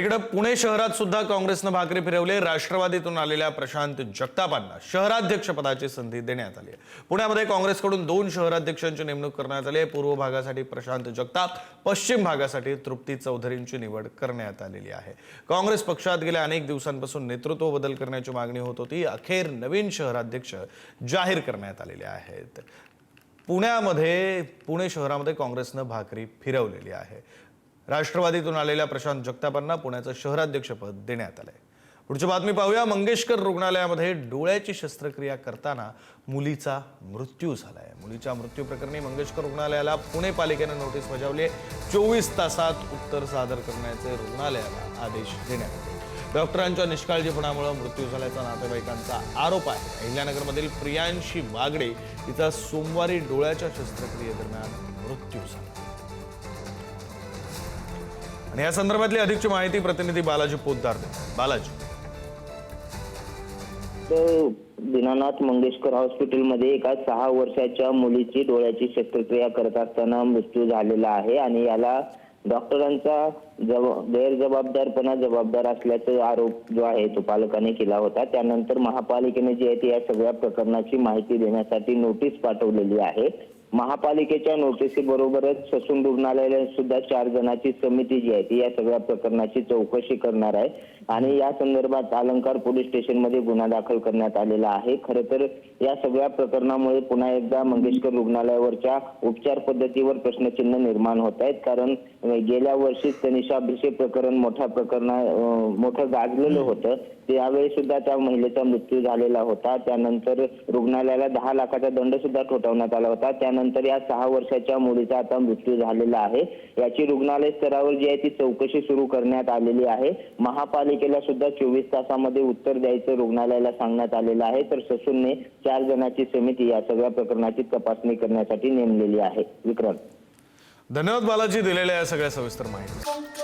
इकडे पुणे शहरात सुद्धा काँग्रेसने भाकरी फिरवले। राष्ट्रवादीतून आलेल्या प्रशांत जगतापांना शहराध्यक्षपदाची संधी देण्यात आली आहे। पुण्यामध्ये काँग्रेसकडून 2 शहराध्यक्षांची नेमणूक करण्यात आली आहे। पूर्व भागासाठी प्रशांत जगताप, पश्चिम भागासाठी तृप्ती चौधरींची निवड करण्यात आलेली आहे। काँग्रेस पक्षात गेल्या अनेक दिवसांपासून नेतृत्व बदल करण्याची मागणी होत होती। अखेर नवीन शहराध्यक्ष जाहीर करण्यात आलेले आहेत। पुणे शहरामध्ये काँग्रेसने भाकरी फिरवलेली आहे। राष्ट्रवादीतून आलेल्या प्रशांत जगतापांना पुण्याचं शहराध्यक्षपद देण्यात आलंय। पुढची बातमी पाहूया। मंगेशकर रुग्णालयामध्ये डोळ्याची शस्त्रक्रिया करताना मुलीचा मृत्यू झालाय। मुलीच्या मृत्यू प्रकरणी मंगेशकर रुग्णालयाला पुणे पालिकेने नोटीस बजावली। 24 तासात उत्तर सादर करण्याचे रुग्णालयाला आदेश देण्यात आले। डॉक्टरांच्या निष्काळजीपणामुळे मृत्यू झाल्याचा नातेवाईकांचा आरोप आहे। अहिल्यानगरमधील प्रियांशी बागडे हिचा सोमवारी डोळ्याच्या शस्त्रक्रियेदरम्यान मृत्यू झाला। आणि या संदर्भातली अधिकची माहिती प्रतिनिधी बालाजी पोद्दार देतात। बालाजी, दीनानाथ मंगेशकर हॉस्पिटलमध्ये एका 6 वर्षाच्या मुलीची डोळ्याची शस्त्रक्रिया करत असताना मृत्यू झालेला आहे आणि याला डॉक्टरांचा गैरजबाबदारपणा जबाबदार असल्याचा आरोप जो आहे तो पालकाने केला होता। त्यानंतर महापालिकेने जी आहे ती या सगळ्या प्रकरणाची माहिती देण्यासाठी नोटीस पाठवलेली आहे। महापालिकेच्या नोटीसीबरोबरच ससून रुग्णालयाला सुद्धा 4 जणांची समिती जी आहे ती या सगळ्या प्रकरणाची चौकशी करणार आहे आणि या संदर्भात अलंकार पोलीस स्टेशनमध्ये गुन्हा दाखल करण्यात आलेला आहे। खरं तर या सगळ्या प्रकरणामुळे पुन्हा एकदा मंगेशकर रुग्णालयावरच्या उपचार पद्धतीवर प्रश्नचिन्ह निर्माण होत आहेत। कारण गेल्या वर्षी तनिषा भिसे प्रकरण मोठं गाजलेलं होतं। त्यावेळी सुद्धा त्या महिलेचा मृत्यू झालेला होता। त्यानंतर रुग्णालयाला 10 लाखाचा दंड सुद्धा ठोठावण्यात आला होता। त्यानंतर या 6 वर्षाच्या मुलीचा आता मृत्यू झालेला आहे। याची रुग्णालय स्तरावर जी आहे ती चौकशी सुरू करण्यात आलेली आहे। महापालिकेला सुद्धा 24 तासामध्ये उत्तर द्यायचं रुग्णालयाला सांगण्यात आलेलं आहे। तर ससूनने 4 जणांची समिती या सगळ्या प्रकरणाची तपासणी करण्यासाठी नेमलेली आहे। विक्रम, धन्यवाद बालाजी दिलेल्या या सगळ्या सविस्तर माहिती।